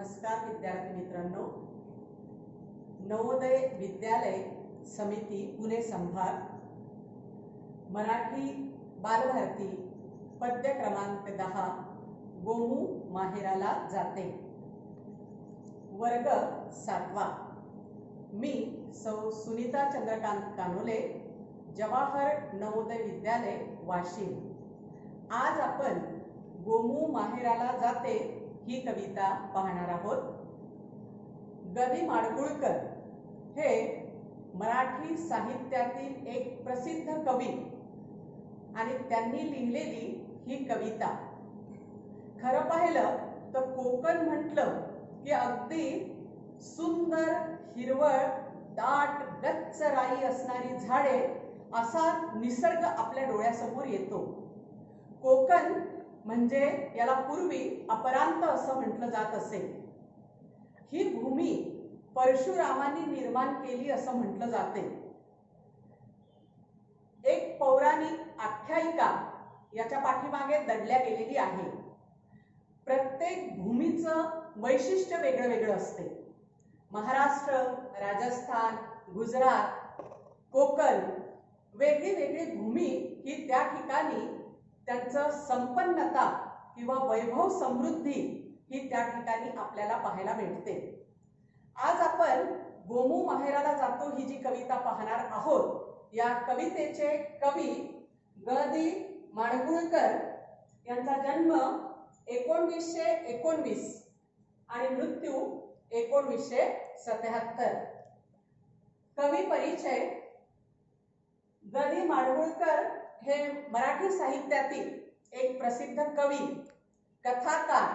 नमस्कार विद्यार्थी मित्रांनो, नवोदय विद्यालय समिती पुणे संभाग मराठी बालभारती पद्य क्रमांक 10 गोमू माहेराला जाते, वर्ग 7वा। मी सौ सुनीता चंद्रकांत कानोले, जवाहर नवोदय विद्यालय वाशिम। आज आपण गोमू माहेराला जाते ही कविता पाहणार आहोत। ग. दि. माडगूळकर हे मराठी साहित्यातील एक प्रसिद्ध कवी आणि त्यांनी लिहिलेली ही कविता, खरं पाहिलं तर कोकण म्हटलं की अगदी सुंदर हिरवळ दाट गच्च राई असणारी झाडे असा निसर्ग आपल्या डोळ्यासमोर येतो। कोकण म्हणजे याला पूर्वी अपरांत असं म्हटलं जात असे। ही भूमी परशुरामांनी निर्माण केली असं म्हटलं जाते। एक पौराणिक आख्यायिका याच्या पाठीमागे दडल्या गेलेली आहे। प्रत्येक भूमीचं वैशिष्ट्य वेगळं वेगळं असते। महाराष्ट्र, राजस्थान, गुजरात, कोकण वेगळी वेगळी भूमी ही त्या ठिकाणी त्यांचं संपन्नता किंवा वैभव समृद्धी ही त्या ठिकाणी आपल्याला पाहायला मिळते। आज आपण गोमू माहेराला जातो ही जी कविता पाहणार आहोत, या कवितेचे कवी ग. दि. माडगूळकर यांचा जन्म 1919 आणि मृत्यू 1977। कवी परिचय। ग. दि. माडगूळकर हे मराठी साहित्यातील एक प्रसिद्ध कवी, कथाकार,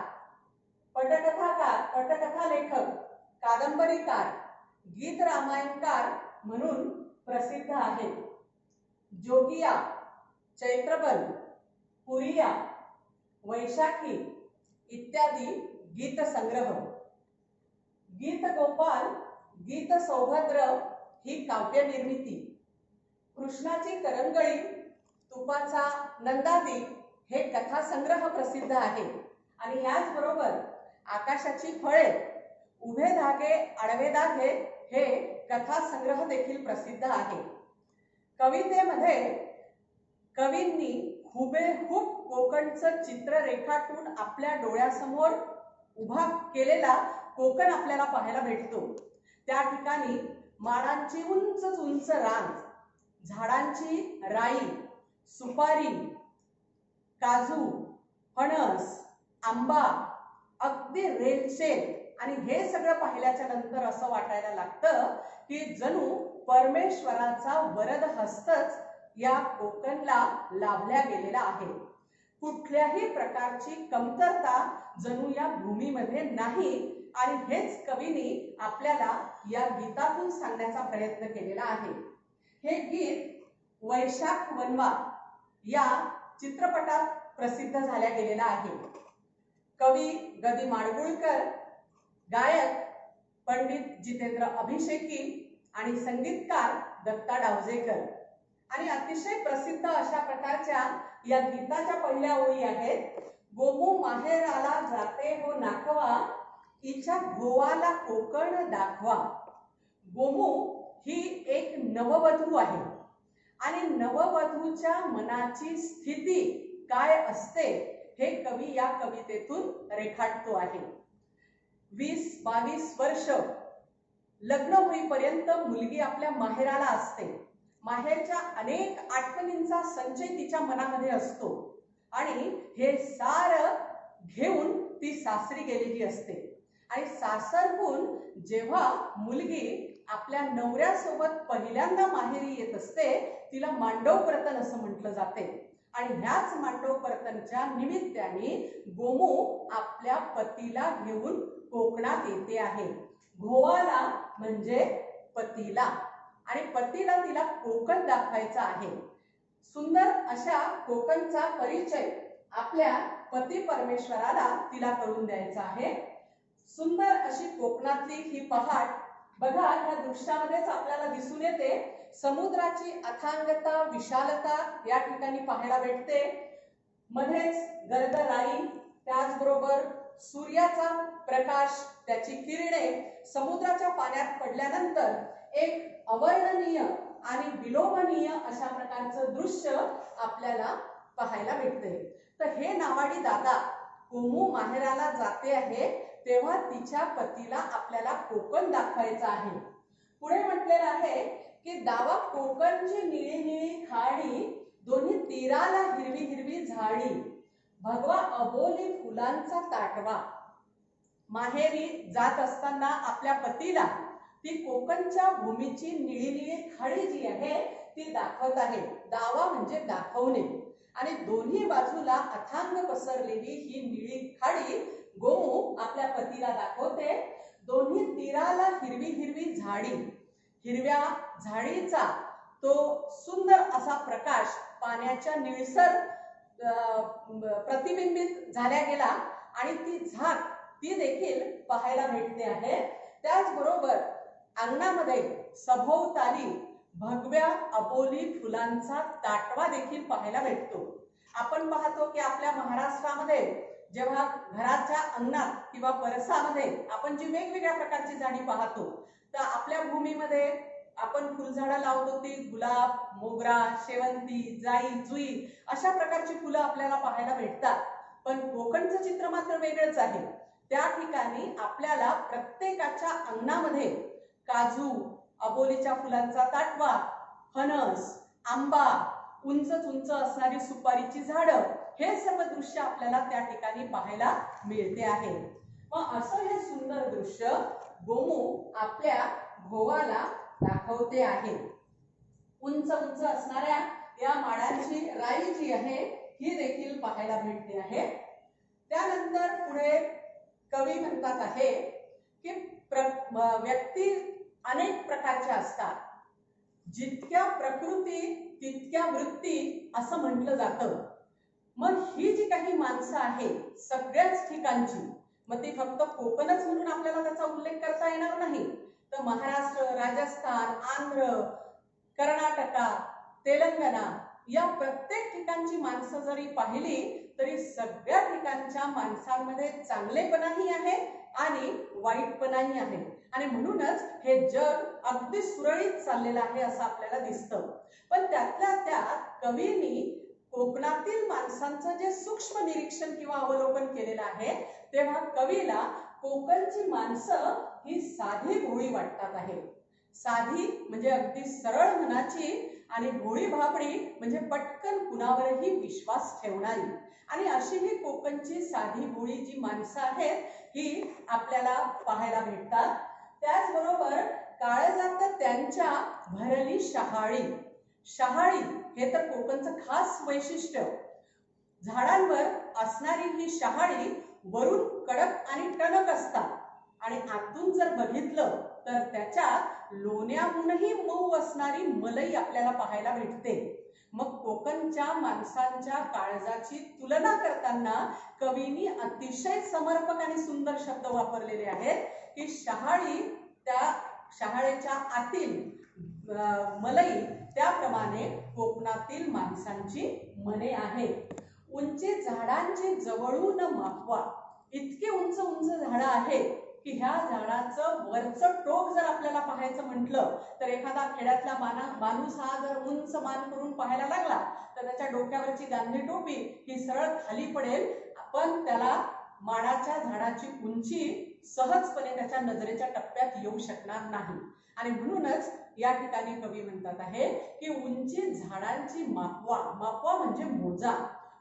पटकथाकार, पटकथा लेखक, कादंबरीकार, गीत रामायणकार म्हणून प्रसिद्ध आहेत। जोगिया, चैत्रबन, पुरिया, वैशाखी इत्यादी गीत संग्रह, गीत गोपाल, गीत सौभद्र ही काव्य निर्मिती, कृष्णाची करंगळी, तुपाचा नंदादी हे कथा संग्रह प्रसिद्ध आहे। आणि याचबरोबर आकाशाची फळे, उभे धागे आडवे धागे हे कथा संग्रह देखील प्रसिद्ध आहे। कवितेमध्ये कवींनी हुबेहूब कोकणचं चित्र रेखाटून आपल्या डोळ्यासमोर उभा केलेला कोकण आपल्याला पाहायला भेटतो। त्या ठिकाणी माडांची उंच उंच रांग, झाडांची राई, सुपारी, काजू, फणस, आंबा, अगदी रेलचेल, आणि हे सगळं पाहिल्याच्या नंतर असं वाटायला लागतं की जणू परमेश्वराचा वरद हस्तच या कोकणला लाभल्या गेलेला आहे। कुठल्याही प्रकारची कमतरता जणू या भूमीमध्ये नाही, आणि हेच कवींनी आपल्याला या गीतातून सांगण्याचा प्रयत्न केलेला आहे। हे गीत वैशाख वनवा या चित्रपटात प्रसिद्ध झाल्या गेलेला आहे। कवी ग. दि. माडगूळकर, गायक पंडित जितेंद्र अभिषेकी आणि संगीतकार दत्ता डावजेकर। आणि अतिशय प्रसिद्ध अशा प्रकारच्या या गीताच्या पहिल्या ओळी आहेत। गोमू माहेराला जाते हो नाखवा, हिच्या गोवाला कोकण दाखवा। गोमू ही एक नववधू आहे आणि नववधूच्या मनाची स्थिती काय असते हे कवी या कवितेतून रेखाटतो आहे। 20-22 वर्ष लग्न होईपर्यंत मुलगी आपल्या माहेराला असते। माहेरच्या अनेक आठवणींचा संचय तिच्या मनामध्ये असतो आणि हे सार घेऊन ती सासरी गेलेली असते। आणि सासरहून जेव्हा मुलगी आपल्या नवऱ्यासोबत पहिल्यांदा माहेरी येत असते, तिला मांडव परतन असं म्हटलं जाते। आणि ह्याच मांडव परतनच्या निमित्ताने गोमू आपल्या पतीला घेऊन कोकणात येते आहे। गोवाला म्हणजे पतीला, आणि पतीला तिला कोकण दाखवायचा आहे। सुंदर अशा कोकणचा परिचय आपल्या पती परमेश्वराला तिला करून द्यायचा आहे। सुंदर अशी कोकणातली ही पहाट बघा, या दृश्यामध्येच आपल्याला दिसून येते। समुद्राची अथांगता, विशालता या ठिकाणी पाहायला भेटते। मध्येच गर्द राई, त्याचबरोबर सूर्याचा प्रकाश, त्याची किरणे समुद्राच्या पाण्यात पडल्यानंतर एक अवर्णनीय आणि विलोभनीय अशा प्रकारचं दृश्य आपल्याला पाहायला भेटते. तर हे नावाडी दादा गोमू माहेराला जाते आहे तेव्हा तिच्या पतीला आपल्याला कोकण दाखवायचं आहे. पुढे म्हटलेलं आहे की दावा कोकणची निळी निळी खाडी, दोन्ही तीराला हिरवी हिरवी झाडी, भगवा अबोली फुलांचा ताटवा. माहेरी जात असताना आपल्या पतीला ती कोकणच्या भूमीची निळी निळी खाडी जी आहे ती दाखवत आहे. दावा म्हणजे दाखवणे. आणि दोन्ही बाजूला अथांग पसरलेली ही निळी खाडी गोमू आपल्या पतीला दाखवते. दोन्ही तीराला हिरवी हिरवी झाडी, हिरव्या झाडीचा तो सुंदर असा प्रकाश पाण्याच्या निळसर प्रतिबिंबित झाल्या गेला आणि ती झाक ती देखील पाहायला भेटते आहे. त्याचबरोबर अंगणामध्ये सभोवताली भगव्या अबोली फुलांचा ताटवा देखील पाहायला भेटतो. आपण पाहतो की आपल्या महाराष्ट्रामध्ये जेव्हा घराच्या अंगणात किंवा परसामध्ये आपण जी वेगवेगळ्या प्रकारची झाडी पाहतो, तर आपल्या भूमीमध्ये आपण फुलझाडं लावतो ती गुलाब, मोगरा, शेवंती, जाई, जुई अशा प्रकारची फुलं आपल्याला पाहायला भेटतात. पण कोकणचं चित्र मात्र वेगळंच आहे. त्या ठिकाणी आपल्याला प्रत्येकाच्या अंगणामध्ये काजू, अबोलीच्या फुलांचा ताटवा, फणस, आंबा, उंच उंच असणारी सुपारीची झाडं, हे सर्व दृश्य आपल्याला त्या ठिकाणी पाहायला मिळते आहे. मग असं हे सुंदर दृश्य गोमू आपल्या भोवाला दाखवते आहे. उंच उंच असणाऱ्या या माडांची राई जी आहे ही देखील पाहायला भेटते आहे. त्यानंतर पुढे कवी म्हणतात आहे की व्यक्ती अनेक प्रकारच्या असतात. जितक्या प्रकृती तितक्या वृत्ती असं म्हटलं जातं. मग ही जी काही माणसं आहे सगळ्याच ठिकाणची, मग ती फक्त कोकणच म्हणून आपल्याला त्याचा उल्लेख करता येणार नाही, तर महाराष्ट्र, राजस्थान, आंध्र, कर्नाटका, तेलंगणा या प्रत्येक ठिकाणची माणसं जरी पाहिली तरी सगळ्या ठिकाणच्या माणसांमध्ये चांगलेपणाही आहे आणि वाईटपणाही आहे. आणि म्हणूनच हे जग अगदी सुरळीत चाललेलं आहे असं आपल्याला दिसतं. पण त्यातल्या त्यात कवींनी कोकणातील माणसांचं जे सूक्ष्म निरीक्षण किंवा अवलोकन केलेलं आहे, तेव्हा कवीला कोकणची माणसं ही साधी भोळी वाटतात आहे. साधी म्हणजे अगदी सरळ मनाची आणि भोळी भाबडी म्हणजे पटकन कुणावरही विश्वास ठेवणारी. आणि अशी ही कोकणची साधी भोळी जी माणसं आहेत ही आपल्याला पाहायला भेटतात. त्याचबरोबर काळजात त्यांच्या भरली शहाळी. शहाळी हे तर कोकणचं खास वैशिष्ट्य. झाडांवर असणारी ही शहाळी वरून कडक आणि टणक असतात आणि आतून जर बघितलं तर त्याच्यात लोण्याहूनही मऊ असणारी मलई आपल्याला पाहायला भेटते. मग कोकणच्या माणसांच्या काळजाची तुलना करताना कवींनी अतिशय समर्पक आणि सुंदर शब्द वापरलेले आहेत की शहाळी, त्या शहाळेच्या आतील मलई त्याप्रमाणे कोकणातील माणसांची मने आहेत. उंची झाडांची जवळून मापवा. इतके उंच उंच झाडं आहेत की ह्या झाडाचं वरचं टोक जर आपल्याला पाहायचं म्हटलं तर एखादा खेड्यातला माणूस हा जर उंच मान करून पाहायला लागला तर त्याच्या डोक्यावरची गांधी टोपी ही सरळ खाली पडेल. पण त्याला माडाच्या झाडाची उंची सहजपणे त्याच्या नजरेच्या टप्प्यात येऊ शकणार नाही. आणि म्हणूनच या ठिकाणी कवी म्हणतात आहे की उंची झाडांची मापवा. मापवा म्हणजे मोजा.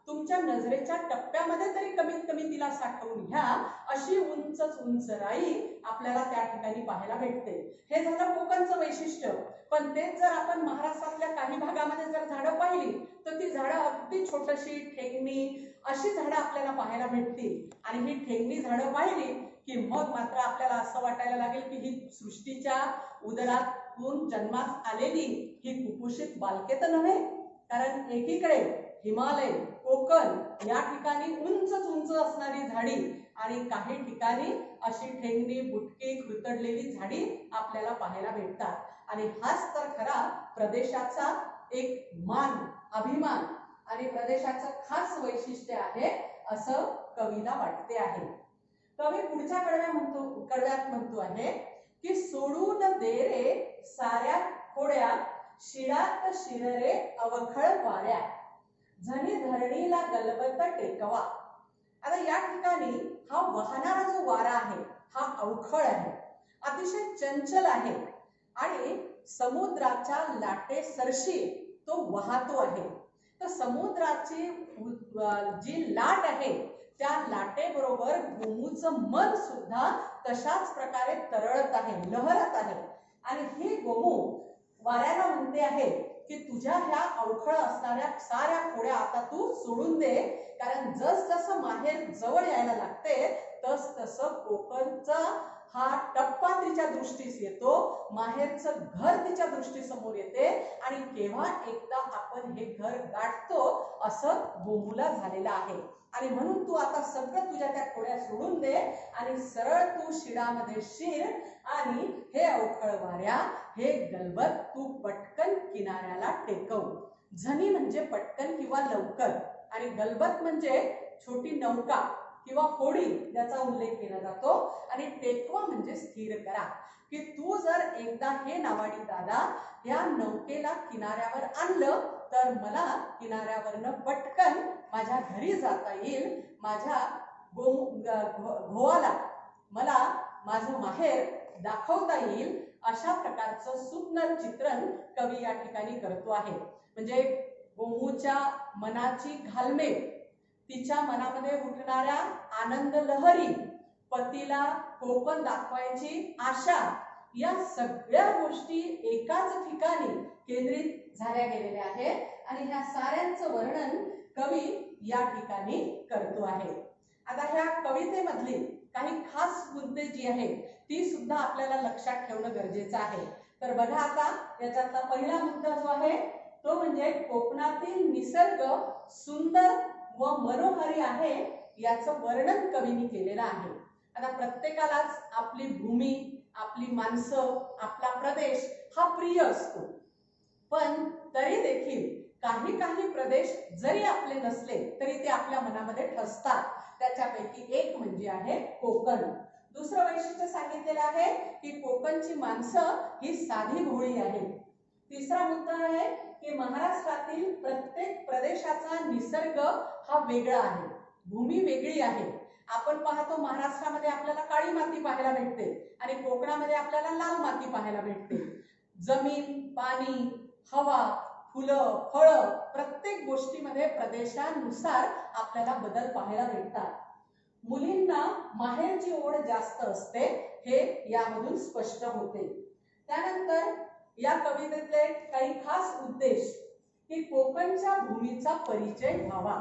तुमच्या नजरेच्या टप्प्यामध्ये तरी कमीत कमी तिला साठवून घ्या. अशी उंच उंच राई आपल्याला त्या ठिकाणी पाहायला भेटते. हे झालं कोकणचं वैशिष्ट्य. पण तेच जर आपण महाराष्ट्रातल्या काही भागामध्ये जर झाडं पाहिली तर ती झाडं अगदी छोटीशी ठेंगणी अशी झाडं आपल्याला पाहायला भेटतील. आणि ही ठेंगणी झाडं पाहिली की मग मात्र आपल्याला असं वाटायला लागेल की ही सृष्टीच्या उदरातून जन्मास आलेली ही कुपोषित बालके तर नव्हे. कारण एकीकडे हिमालय, कोकण या ठिकाणी उंच उंच असणारी झाडी आणि काही ठिकाणी अशी ठेंगणी, बुटकी, खुरतडलेली झाडी आपल्याला पाहायला भेटतात. आणि हाच तर खरा प्रदेशाचा एक मान, अभिमान आणि प्रदेशाचं खास वैशिष्ट्य आहे असं कवीला वाटते आहे. कवी पुढच्या कडव्यात म्हणतो आहे की सोडून दे रे साऱ्या खोड्या, शिडात शिररे अवखळ वाऱ्या, झणी धरणीला गलबत टेकवा. आता या ठिकाणी हा वाहणारा जो वारा आहे हा अवखळ आहे, अतिशय चंचल आहे आणि समुद्राच्या लाटेसरशी तो वाहतो आहे. तर समुद्राची जी लाट आहे त्या लाटेबरोबर गोमूचं मन सुद्धा तशाच प्रकारे तरळत आहे, लहरत आहे. आणि ही गोमू वाऱ्याला म्हणते आहे की तुझ्या ह्या अवखळ असणाऱ्या साऱ्या खोड्या आता तू सोडून दे, कारण जस जसं माहेर जवळ यायला लागते तस तसं कोकणचा हा टप्पा तिच्या दृष्टीस येतो, माहेरचं घर तिच्या दृष्टीसमोर येते आणि केव्हा एकदा आपण हे घर गाठतो असं गोमूला झालेलं आहे. आणि म्हणून तू आता सगळं तुझ्या त्या खोड्या सोडून दे आणि सरळ तू शिडामध्ये शिर आणि हे अवखळ वाऱ्या, हे गलबत तू पटकन किनाऱ्याला टेकव. झनी म्हणजे पटकन किंवा लवकर आणि गलबत म्हणजे छोटी नौका किंवा होडी याचा उल्लेख केला जातो. आणि टेकवा म्हणजे स्थिर करा, की तू जर एकदा हे नावाडी दादा या नौकेला किनाऱ्यावर आणलं तर मला किनाऱ्यावरनं पटकन माझ्या घरी जाता येईल, माझ्या घोवाला मला माझं माहेर दाखवता येईल. अशा प्रकारचं सुंदर चित्रण कवी या ठिकाणी करतो आहे. म्हणजे गोमूच्या मनाची घालमेल, तिच्या मनामध्ये उठणाऱ्या आनंद लहरी, पतीला कोकण दाखवायची आशा, या सगळ्या गोष्टी एकाच ठिकाणी केंद्रित झाल्या गेलेल्या आहेत आणि ह्या साऱ्यांचं वर्णन कवी या ठिकाणी करतो आहे. आता ह्या कवितेमधली काही खास मुद्दे जी आहेत ती सुद्धा आपल्याला लक्षात ठेवणं गरजेचं आहे. तर बघा आता याच्यातला पहिला मुद्दा जो आहे तो म्हणजे कोकणातील निसर्ग सुंदर व मनोहारी आहे याचं वर्णन कवीने केलेलं आहे. आता प्रत्येकालाच आपली भूमी, आपली माणसं, आपला प्रदेश हा प्रिय असतो, पण तरी देखील काही काही प्रदेश जरी आपले नसले तरी ते आपल्या मनामध्ये ठसतात. त्याच्यापैकी एक म्हणजे आहे कोकण. दुसरं वैशिष्ट्य सांगितलेलं आहे की कोकणची माणसं ही साधी भोळी आहेत. तिसरा मुद्दा आहे की महाराष्ट्रातील प्रत्येक प्रदेशाचा निसर्ग हा वेगळा आहे, भूमी वेगळी आहे. आपण पाहतो महाराष्ट्रामध्ये आपल्याला काळी माती पाहायला भेटते आणि कोकणामध्ये आपल्याला लाल माती पाहायला भेटते. जमीन, पाणी, हवा, फुलं, फळं, प्रत्येक गोष्टीमध्ये प्रदेशानुसार आपल्याला बदल पाहायला भेटतात. मुलींना माहेरची ओढ जास्त असते हे यामधून स्पष्ट होते. त्यानंतर या कवितेतले काही खास उद्देश की कोकणच्या भूमीचा परिचय व्हावा,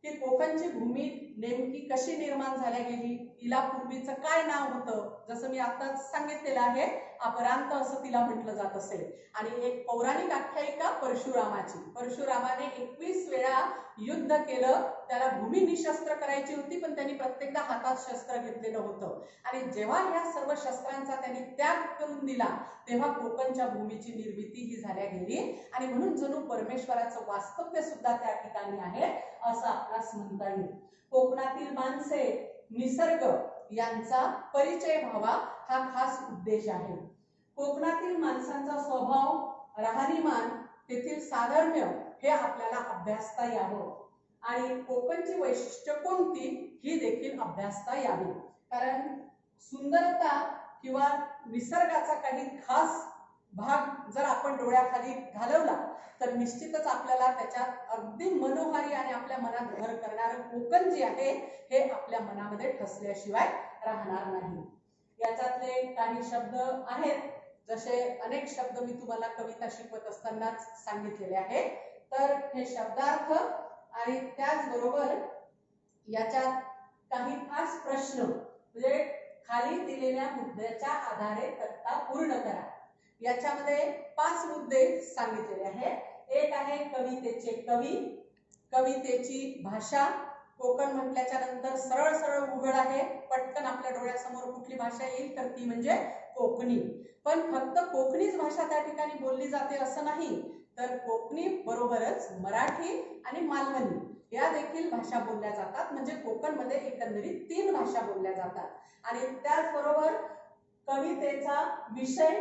की कोकणची भूमी नेमकी कशी निर्माण झाल्या गेली, तिला पूर्वीचं काय नाव होतं. जसं मी आताच सांगितलेलं आहे अपरांत असं तिला म्हटलं जात असेल. आणि एक पौराणिक आख्यायिका परशुरामाची, परशुरामाने 21 वेळा युद्ध केलं, त्याला भूमी निशस्त्र करायची होती पण त्यांनी प्रत्येकदा हातात शस्त्र घेतलेलं होतं. आणि जेव्हा ह्या सर्व शस्त्रांचा त्यांनी त्याग करून दिला तेव्हा कोकणच्या भूमीची निर्मिती ही झाल्या गेली. आणि म्हणून जणू परमेश्वराचं वास्तव्य सुद्धा त्या ठिकाणी आहे असं आपणास म्हणता येईल. कोकणातील माणसे, निसर्ग यांचा परिचय व्हावा हा खास उद्देश आहे. कोकणातील माणसांचा स्वभाव, राहणीमान, तेथील साधर्म्य हे आपल्याला अभ्यासता यावं आणि कोकणची वैशिष्ट्य कोणती ही देखील अभ्यासता यावी. कारण सुंदरता किंवा निसर्गाचा काही खास भाग जर आपण डोळ्याखाली घालवला तर निश्चितच आपल्याला त्याच्यात अगदी मनोहारी आणि आपल्या मनात घर करणारं कोकण जे आहे हे आपल्या मनामध्ये ठसल्याशिवाय राहणार नाही. याच्यातले काही शब्द आहेत, जसे अनेक शब्द मी तुम्हाला कविता शिकवत असतानाच सांगितलेले आहेत. तर हे शब्दार्थ आणि त्याचबरोबर याच्यात काही खास प्रश्न, म्हणजे खाली दिलेल्या मुद्द्याच्या आधारे तक्ता पूर्ण करा. याच्यामध्ये 5 मुद्दे सांगितलेले आहेत. एक आहे कवितेचे कवी, कवितेची भाषा. कोकण म्हटल्याच्या नंतर सरळ सरळ उघड आहे, पटकन आपल्या डोळ्यासमोर कुठली भाषा येईल तर ती म्हणजे कोकणी. पण फक्त कोकणीच भाषा त्या ठिकाणी बोलली जाते असं नाही, तर कोकणी बरोबरच मराठी आणि मालवणी ह्या देखील भाषा बोलल्या जातात. म्हणजे कोकणमध्ये एकंदरीत 3 भाषा बोलल्या जातात. आणि त्याचबरोबर कवितेचा विषय,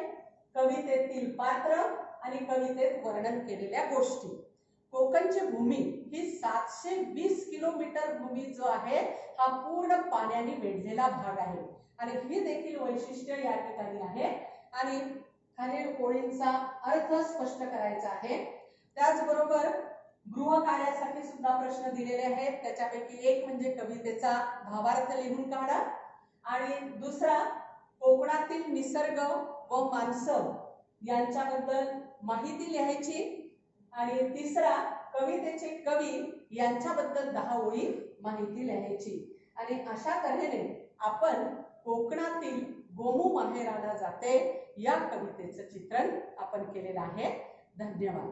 कवितेतील पात्र आणि कवितेत वर्णन केलेल्या गोष्टी. कोकणची भूमी ही 720 किलोमीटर भूमी जो आहे हा पूर्ण पाण्याने वेढलेला भाग आहे. आणि ही देखील वैशिष्ट्य या ठिकाणी आहे. आणि खालील ओळींचा अर्थ स्पष्ट करायचा आहे. त्याचबरोबर गृह कार्यासाठी सुद्धा प्रश्न दिलेले आहेत. त्याच्यापैकी एक म्हणजे कवितेचा भावार्थ लिहून काढा, आणि दुसरा कोकणातील निसर्ग व माणसं यांच्याबद्दल माहिती लिहायची, आणि तिसरा कवितेचे कवी यांच्याबद्दल 10 ओळी माहिती लिहायची. आणि अशा तऱ्हेने आपण कोकणातील गोमू माहेराला जाते या कवितेचं चित्रण आपण केलेलं आहे. धन्यवाद.